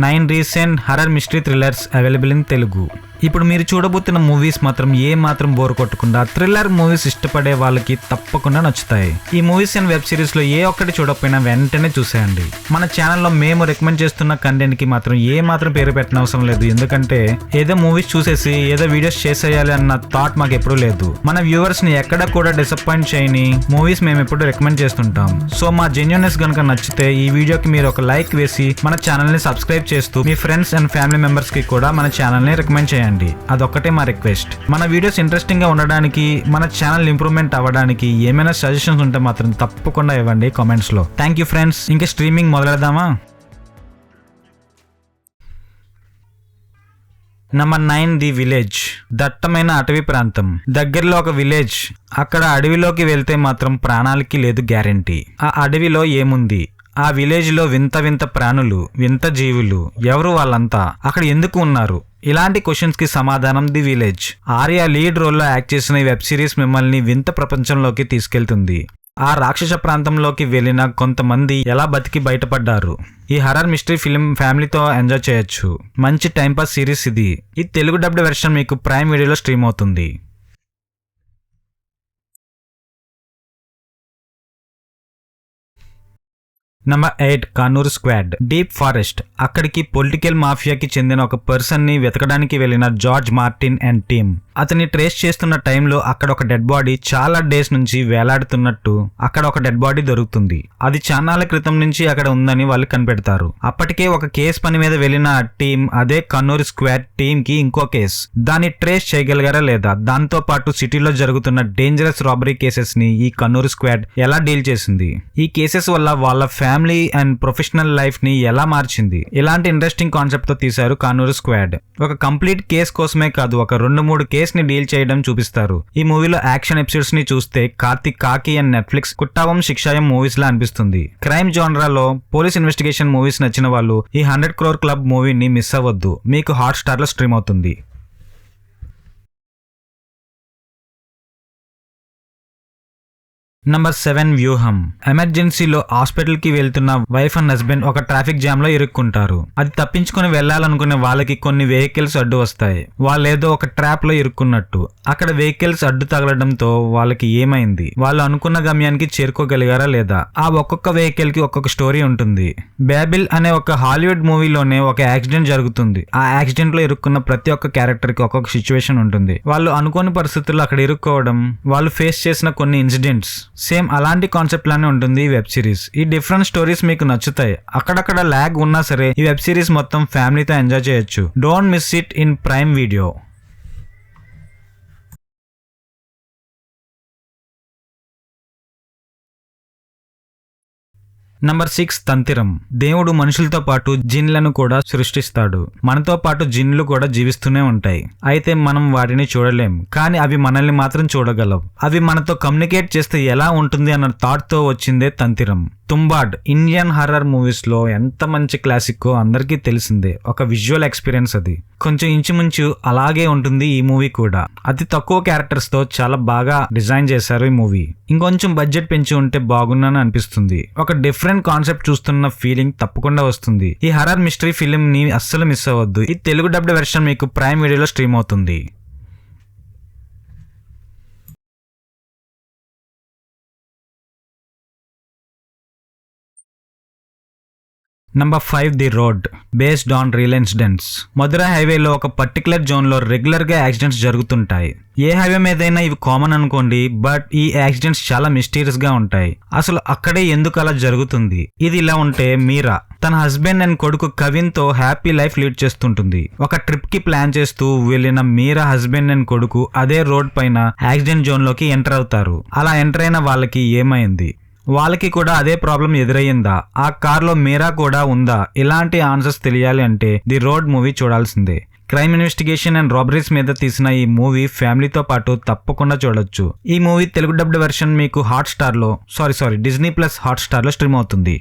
9 recent horror mystery thrillers available in Telugu. ఇప్పుడు మీరు చూడబోతున్న movies మాత్రం బోర్ కొట్టకుండా థ్రిల్లర్ మూవీస్ ఇష్టపడే వాళ్ళకి తప్పకుండా నచ్చుతాయి. ఈ మూవీస్ అండ్ వెబ్ సిరీస్ లో ఏ ఒక్కటి చూడకపోయినా వెంటనే చూసేయండి. మన ఛానల్లో మేము రికమెండ్ చేస్తున్న కంటెంట్ కి మాత్రం పేరు పెట్టిన అవసరం లేదు. ఎందుకంటే ఏదో మూవీస్ చూసేసి ఏదో వీడియోస్ చేసేయాలి అన్న థాట్ మాకు ఎప్పుడూ లేదు. మన వ్యూవర్స్ ని ఎక్కడ కూడా డిసప్పాయింట్ చేయని మూవీస్ మేము ఎప్పుడు రికమెండ్ చేస్తుంటాం. సో మా జెన్యూనెస్ గనుక నచ్చితే ఈ వీడియోకి మీరు ఒక లైక్ వేసి మన ఛానల్ ని సబ్స్క్రైబ్ చేస్తూ మీ ఫ్రెండ్స్ అండ్ ఫ్యామిలీ మెంబర్స్ కి కూడా మన ఛానల్ ని రికమెండ్ చేయండి. అదొక్కటే మా రిక్వెస్ట్. మన వీడియోస్ ఇంట్రెస్టింగ్ గా ఉండడానికి, మన ఛానల్ ఇంప్రూవ్మెంట్ అవ్వడానికి ఏమైనా సజెషన్స్ ఉంటే మాత్రం తప్పకుండా ఇవ్వండి కామెంట్స్ లో. Thank you friends. ఇంకా స్ట్రీమింగ్ మొదలెడదామా? Number 9 the village. దట్టమైన అటవీ ప్రాంతం, దగ్గరలో ఒక విలేజ్. అక్కడ అడవిలోకి వెళ్తే మాత్రం ప్రాణాలకి లేదు గ్యారెంటీ. ఆ అడవిలో ఏముంది? ఆ విలేజ్ లో వింత వింత ప్రాణులు, వింత జీవులు. ఎవరు వాళ్ళంతా? అక్కడ ఎందుకు ఉన్నారు? ఇలాంటి క్వశ్చన్స్ కి సమాధానం ది విలేజ్. ఆర్య లీడ్ రోల్లో యాక్ట్ చేసిన ఈ వెబ్ సిరీస్ మిమ్మల్ని వింత ప్రపంచంలోకి తీసుకెళ్తుంది. ఆ రాక్షస ప్రాంతంలోకి వెళ్ళిన కొంతమంది ఎలా బతికి బయటపడ్డారు. ఈ హర్రర్ మిస్టరీ ఫిల్మ్ ఫ్యామిలీతో ఎంజాయ్ చేయొచ్చు. మంచి టైంపాస్ సిరీస్ ఇది. ఈ తెలుగు డబ్డ్ వెర్షన్ మీకు ప్రైమ్ వీడియోలో స్ట్రీమ్ అవుతుంది. Number 8 Kanuru squad. Deep forest. అక్కడికి పొలిటికల్ మాఫియాకి చెందిన ఒక పర్సన్ ని వెతకడానికి వెళ్లిన జార్జ్ మార్టిన్ అండ్ టీమ్. అతన్ని ట్రేస్ చేస్తున్న టైంలో అక్కడ ఒక డెడ్ బాడీ చాలా డేస్ నుంచి వేలాడుతున్నట్టు అక్కడ ఒక డెడ్ బాడీ దొరుకుతుంది. అది చాన్నాళ్ళ క్రితం నుంచి అక్కడ ఉందని వాళ్ళు కనిపెడతారు. అప్పటికే ఒక కేసు పని మీద వెళ్లిన టీమ్ అదే కన్నూరు స్క్వాడ్ టీమ్ కి ఇంకో కేసు. దాన్ని ట్రేస్ చేయగలిగారా లేదా? దాంతో పాటు సిటీలో జరుగుతున్న డేంజరస్ రాబరీ కేసెస్ ని ఈ కన్నూరు స్క్వాడ్ ఎలా డీల్ చేసింది? ఈ కేసెస్ వల్ల వాళ్ళ ఫ్యామిలీ అండ్ ప్రొఫెషనల్ లైఫ్ ని ఎలా మార్చింది? ఇలాంటి ఇంట్రెస్టింగ్ కాన్సెప్ట్ తో తీశారు కానూరు స్క్వాడ్. ఒక కంప్లీట్ కేస్ కోసమే కాదు, ఒక 2-3 కేస్ ని డీల్ చేయడం చూపిస్తారు. ఈ మూవీలో యాక్షన్ ఎపిసోడ్స్ ని చూస్తే కార్తిక్ కాకి అండ్ నెట్ఫ్లిక్స్ కుట్టావం శిక్షాయం మూవీస్ లా అనిపిస్తుంది. క్రైమ్ జానరాలో పోలీస్ ఇన్వెస్టిగేషన్ మూవీస్ నచ్చిన వాళ్ళు ఈ 100 crore క్లబ్ మూవీని మిస్ అవ్వద్దు. మీకు హాట్ స్టార్ లో స్ట్రీమ్ అవుతుంది. నంబర్ 7 వ్యూహం. ఎమర్జెన్సీలో హాస్పిటల్ కి వెళ్తున్న వైఫ్ అండ్ హస్బెండ్ ఒక ట్రాఫిక్ జామ్ లో ఇరుక్కుంటారు. అది తప్పించుకుని వెళ్లాలనుకునే వాళ్ళకి కొన్ని వెహికల్స్ అడ్డు వస్తాయి. వాళ్ళేదో ఒక ట్రాప్ లో ఇరుక్కున్నట్టు. అక్కడ వెహికల్స్ అడ్డు తగలడంతో వాళ్ళకి ఏమైంది? వాళ్ళు అనుకున్న గమ్యానికి చేరుకోగలిగారా లేదా? ఆ ఒక్కొక్క వెహికల్ కి ఒక్కొక్క స్టోరీ ఉంటుంది. బేబిల్ అనే ఒక హాలీవుడ్ మూవీలోనే ఒక యాక్సిడెంట్ జరుగుతుంది. ఆ యాక్సిడెంట్ లో ఇరుక్కున్న ప్రతి ఒక్క క్యారెక్టర్ కి ఒక్కొక్క సిచ్యువేషన్ ఉంటుంది. వాళ్ళు అనుకోని పరిస్థితుల్లో అక్కడ ఇరుక్కోవడం, వాళ్ళు ఫేస్ చేసిన కొన్ని ఇన్సిడెంట్స్. సేమ్ అలాంటి కాన్సెప్ట్ లానే ఉంటుంది ఈ వెబ్ సిరీస్. ఈ డిఫరెంట్ స్టోరీస్ మీకు నచ్చుతాయి. అక్కడక్కడ ల్యాగ్ ఉన్నా సరే ఈ వెబ్ సిరీస్ మొత్తం ఫ్యామిలీతో ఎంజాయ్ చేయొచ్చు. Don't miss it in prime video. Number 6 Tantiram. దేవుడు మనుషులతో పాటు జిన్లను కూడా సృష్టిస్తాడు. మనతో పాటు జిన్లు కూడా జీవిస్తూనే ఉంటాయి. అయితే మనం వాటిని చూడలేం, కానీ అవి మనల్ని మాత్రం చూడగలవు. అవి మనతో కమ్యూనికేట్ చేస్తే ఎలా ఉంటుంది అన్న థాట్ తో వచ్చిందే Tantiram. Tumbbad Indian horror movies లో ఎంత మంచి క్లాసిక్ అందరికీ తెలిసిందే. ఒక విజువల్ ఎక్స్పీరియన్స్ అది. కొంచెం ఇంచుమించు అలాగే ఉంటుంది ఈ మూవీ కూడా. అతి తక్కువ క్యారెక్టర్స్ తో చాలా బాగా డిజైన్ చేశారు ఈ మూవీ. ఇంకొంచెం బడ్జెట్ పెంచి ఉంటే బాగున్నాను అనిపిస్తుంది. ఒక డిఫరెంట్ కాన్సెప్ట్ చూస్తున్న ఫీలింగ్ తప్పకుండా వస్తుంది. ఈ హర్రర్ మిస్టరీ ఫిలిం ని అస్సలు మిస్ అవ్వద్దు. ఈ తెలుగు డబ్డ్ వెర్షన్ మీకు ప్రైమ్ వీడియోలో స్ట్రీమ్ అవుతుంది. Number 5 the road. Based on real incidents. Madurai హైవేలో ఒక పర్టికులర్ జోన్ లో రెగ్యులర్ గా యాక్సిడెంట్స్ జరుగుతుంటాయి. ఏ హైవే మీదైనా ఇవి కామన్ అనుకోండి, బట్ ఈ యాక్సిడెంట్స్ చాలా మిస్టీరియస్ గా ఉంటాయి. అసలు అక్కడే ఎందుకు అలా జరుగుతుంది? ఇది ఇలా ఉంటే మీరా తన హస్బెండ్ అండ్ కొడుకు కవిన్ తో హ్యాపీ లైఫ్ లీడ్ చేస్తుంటుంది. ఒక ట్రిప్ కి ప్లాన్ చేస్తూ వెళ్లిన మీరా హస్బెండ్ అండ్ కొడుకు అదే రోడ్ పైన యాక్సిడెంట్ జోన్ లోకి ఎంటర్ అవుతారు. అలా ఎంటర్ అయిన వాళ్ళకి ఏమైంది? వాళ్ళకి కూడా అదే ప్రాబ్లం ఎదురయ్యిందా? ఆ కార్లో మీరా కూడా ఉందా? ఇలాంటి ఆన్సర్స్ తెలియాలి అంటే ది రోడ్ మూవీ చూడాల్సిందే. క్రైమ్ ఇన్వెస్టిగేషన్ అండ్ రాబరీస్ మీద తీసిన ఈ మూవీ ఫ్యామిలీతో పాటు తప్పకుండా చూడొచ్చు. ఈ మూవీ తెలుగు డబ్డ్ వెర్షన్ మీకు డిజ్నీ ప్లస్ హాట్ స్టార్ లో స్ట్రీమ్ అవుతుంది.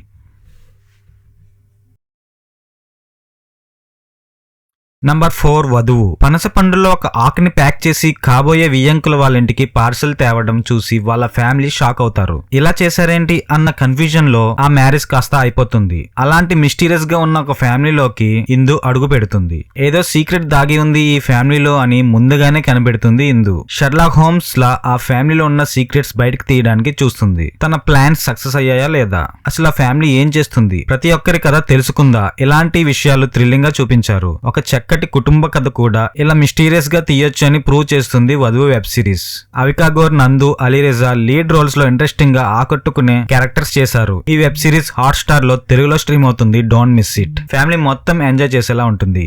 నంబర్ 4 వధువు. పనస పండులో ఒక ఆకుని ప్యాక్ చేసి కాబోయే వియ్యంకుల వాళ్ళ ఇంటికి పార్సల్ తేవడం చూసి వాళ్ళ ఫ్యామిలీ షాక్ అవుతారు. ఇలా చేశారేంటి అన్న కన్ఫ్యూజన్ లో ఆ మ్యారేజ్ కాస్త అయిపోతుంది. అలాంటి మిస్టీరియస్ గా ఉన్న ఒక ఫ్యామిలీలోకి ఇందు అడుగు పెడుతుంది. ఏదో సీక్రెట్ దాగి ఉంది ఈ ఫ్యామిలీలో అని ముందుగానే కనిపెడుతుంది ఇందు. షెర్లాక్ హోమ్స్ లా ఆ ఫ్యామిలీలో ఉన్న సీక్రెట్స్ బయటకు తీయడానికి చూస్తుంది. తన ప్లాన్స్ సక్సెస్ అయ్యాయా లేదా, అసలు ఆ ఫ్యామిలీ ఏం చేస్తుంది, ప్రతి ఒక్కరి కథ తెలుసుకుందా, ఇలాంటి విషయాలు థ్రిల్లింగ్ గా చూపించారు. ఒక చక్కటి కుటుంబ కథ కూడా ఇలా మిస్టీరియస్ గా తీయొచ్చు అని ప్రూవ్ చేస్తుంది వధువు వెబ్ సిరీస్. అవికా గౌర్, నందు, అలీరెజా లీడ్ రోల్స్ లో ఇంట్రెస్టింగ్ గా ఆకట్టుకునే క్యారెక్టర్స్ చేశారు. ఈ వెబ్ సిరీస్ హాట్ స్టార్ లో తెలుగులో స్ట్రీమ్ అవుతుంది. Don't miss it. ఫ్యామిలీ మొత్తం ఎంజాయ్ చేసేలా ఉంటుంది.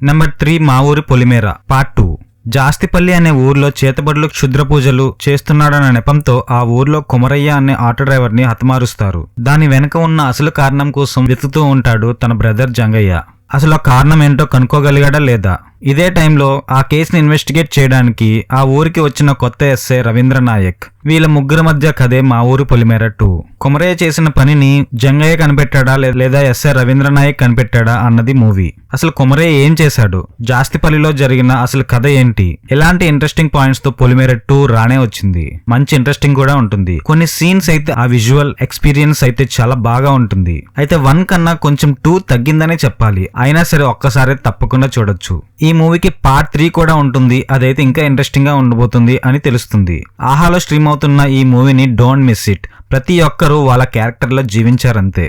నంబర్ 3 మా ఊరి పొలిమేర పార్ట్ 2. జాస్తిపల్లి అనే ఊర్లో చేతబడులు క్షుద్ర పూజలు చేస్తున్నాడన్న నెపంతో ఆ ఊర్లో కుమరయ్య అనే ఆటో డ్రైవర్ ని హతమారుస్తారు. దాని వెనక ఉన్న అసలు కారణం కోసం వెతుకుతూ ఉంటాడు తన బ్రదర్ జంగయ్య. అసలు ఆ కారణం ఏంటో కనుక్కోగలిగాడా లేదా? ఇదే టైంలో ఆ కేసుని ఇన్వెస్టిగేట్ చేయడానికి ఆ ఊరికి వచ్చిన కొత్త ఎస్ఐ రవీంద్ర నాయక్. వీళ్ళ ముగ్గురు మధ్య కథే మా ఊరి పొలిమేర 2. కుమరయ్య చేసిన పనిని జంగయ్య కనిపెట్టాడా లేదా ఎస్ఐ రవీంద్ర నాయక్ కనిపెట్టాడా అన్నది మూవీ. అసలు కుమరయ్య ఏం చేశాడు, జాస్తిపల్లిలో జరిగిన అసలు కథ ఏంటి, ఎలాంటి ఇంట్రెస్టింగ్ పాయింట్స్ తో పొలిమేర 2 రానే వచ్చింది. మంచి ఇంట్రెస్టింగ్ కూడా ఉంటుంది. కొన్ని సీన్స్ అయితే ఆ విజువల్ ఎక్స్పీరియన్స్ అయితే చాలా బాగా ఉంటుంది. అయితే 1 కన్నా కొంచెం 2 తగ్గిందనే చెప్పాలి. అయినా సరే ఒక్కసారి తప్పకుండా చూడొచ్చు. ఈ మూవీకి పార్ట్ 3 కూడా ఉంటుంది. అదైతే ఇంకా ఇంట్రెస్టింగ్ గా ఉండబోతుంది అని తెలుస్తుంది. ఆహాలో స్ట్రీమ్ అవుతున్న ఈ మూవీని డోంట్ మిస్ ఇట్. ప్రతి ఒక్కరూ వాళ్ళ క్యారెక్టర్ లో జీవించారంతే.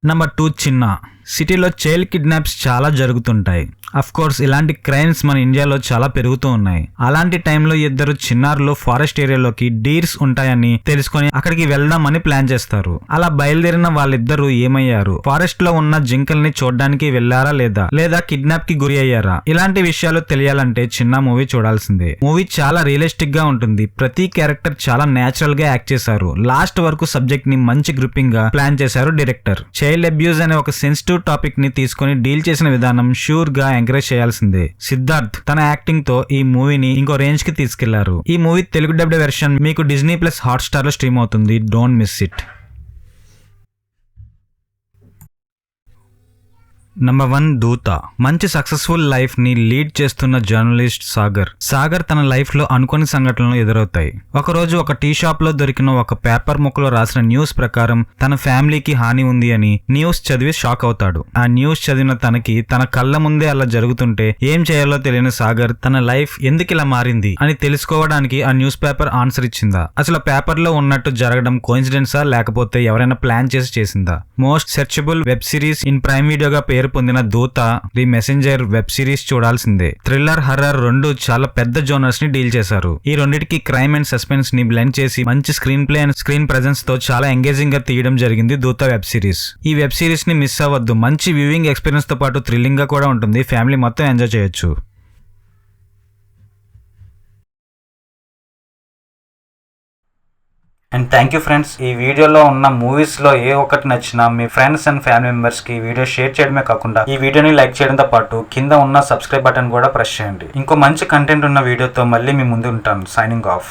నంబర్ 2 చిన్న. సిటీలో చైల్డ్ కిడ్నాప్స్ చాలా జరుగుతుంటాయి. అఫ్ కోర్స్ ఇలాంటి క్రైమ్స్ మన ఇండియాలో చాలా పెరుగుతూ ఉన్నాయి. అలాంటి టైంలో ఇద్దరు చిన్నారులు ఫారెస్ట్ ఏరియాలోకి డీర్స్ ఉంటాయని తెలుసుకొని అక్కడికి వెళ్దామని ప్లాన్ చేస్తారు. అలా బయలుదేరిన వాళ్ళిద్దరూ ఏమయ్యారు, ఫారెస్ట్ లో ఉన్న జింకల్ని చూడడానికి వెళ్లారా లేదా కిడ్నాప్ కి గురి అయ్యారా, ఇలాంటి విషయాలు తెలియాలంటే చిన్న మూవీ చూడాల్సిందే. మూవీ చాలా రియలిస్టిక్ గా ఉంటుంది. ప్రతి క్యారెక్టర్ చాలా నేచురల్ గా యాక్ట్ చేశారు. లాస్ట్ వరకు సబ్జెక్ట్ ని మంచి గ్రిప్పింగ్ గా ప్లాన్ చేశారు డైరెక్టర్. చైల్డ్ అబ్యూజ్ అనే ఒక సెన్సిటివ్ టాపిక్ ని తీసుకొని డీల్ చేసిన విధానం షూర్ గా ఎంకరేజ్ చేయాల్సిందే. సిద్ధార్థ్ తన యాక్టింగ్ తో ఈ మూవీని ఇంకో రేంజ్ కి తీసుకెళ్లారు. ఈ మూవీ తెలుగు డబ్డ్ వెర్షన్ మీకు డిజ్నీ ప్లస్ హాట్ స్టార్ లో స్ట్రీమ్ అవుతుంది. Don't miss it. నంబర్ 1 దూత. మంచి సక్సెస్ఫుల్ లైఫ్ ని లీడ్ చేస్తున్న జర్నలిస్ట్ సాగర్ తన లైఫ్ లో అనుకోని సంఘటనలు ఎదురవుతాయి. ఒకరోజు ఒక టీ షాప్ లో దొరికిన ఒక పేపర్ ముక్కలో రాసిన న్యూస్ ప్రకారం తన ఫ్యామిలీకి హాని ఉంది అని న్యూస్ చదివి షాక్ అవుతాడు. ఆ న్యూస్ చదివిన తనకి తన కళ్ళ ముందే అలా జరుగుతుంటే ఏం చేయాలో తెలియని సాగర్ తన లైఫ్ ఎందుకు ఇలా మారింది అని తెలుసుకోవడానికి ఆ న్యూస్ పేపర్ ఆన్సర్ ఇచ్చిందా, అసలు పేపర్ లో ఉన్నట్టు జరగడం కోఇన్సిడెన్సా లేకపోతే ఎవరైనా ప్లాన్ చేసిందా? Most searchable web series in prime వీడియోగా పేరు పొందిన Dhootha the messenger web series చూడాల్సిందే. థ్రిల్లర్, హర్రర్ రెండు చాలా పెద్ద జోనర్స్ ని డీల్ చేశారు. ఈ రెండిటికి క్రైమ్ అండ్ సస్పెన్స్ ని బ్లెండ్ చేసి మంచి screen play and screen presence తో చాలా ఎంగేజింగ్ గా తీయడం జరిగింది దూత వెబ్ సిరీస్. ఈ వెబ్ సిరీస్ ని మిస్ అవ్వద్దు. మంచి వ్యూవింగ్ ఎక్స్పీరియన్స్ తో పాటు థ్రిల్లింగ్ గా కూడా ఉంటుంది. ఫ్యామిలీ మొత్తం ఎంజాయ్ చేయొచ్చు. And thank you friends. ఈ వీడియోలో ఉన్న మూవీస్లో ఏ ఒక్కటి నచ్చినా మీ ఫ్రెండ్స్ అండ్ ఫ్యామిలీ మెంబర్స్కి ఈ వీడియో షేర్ చేయడమే కాకుండా ఈ వీడియోని లైక్ చేయడంతో పాటు కింద ఉన్న సబ్స్క్రైబ్ బటన్ కూడా ప్రెస్ చేయండి. ఇంకో మంచి కంటెంట్ ఉన్న వీడియోతో మళ్ళీ మీ ముందు ఉంటాను. Signing off.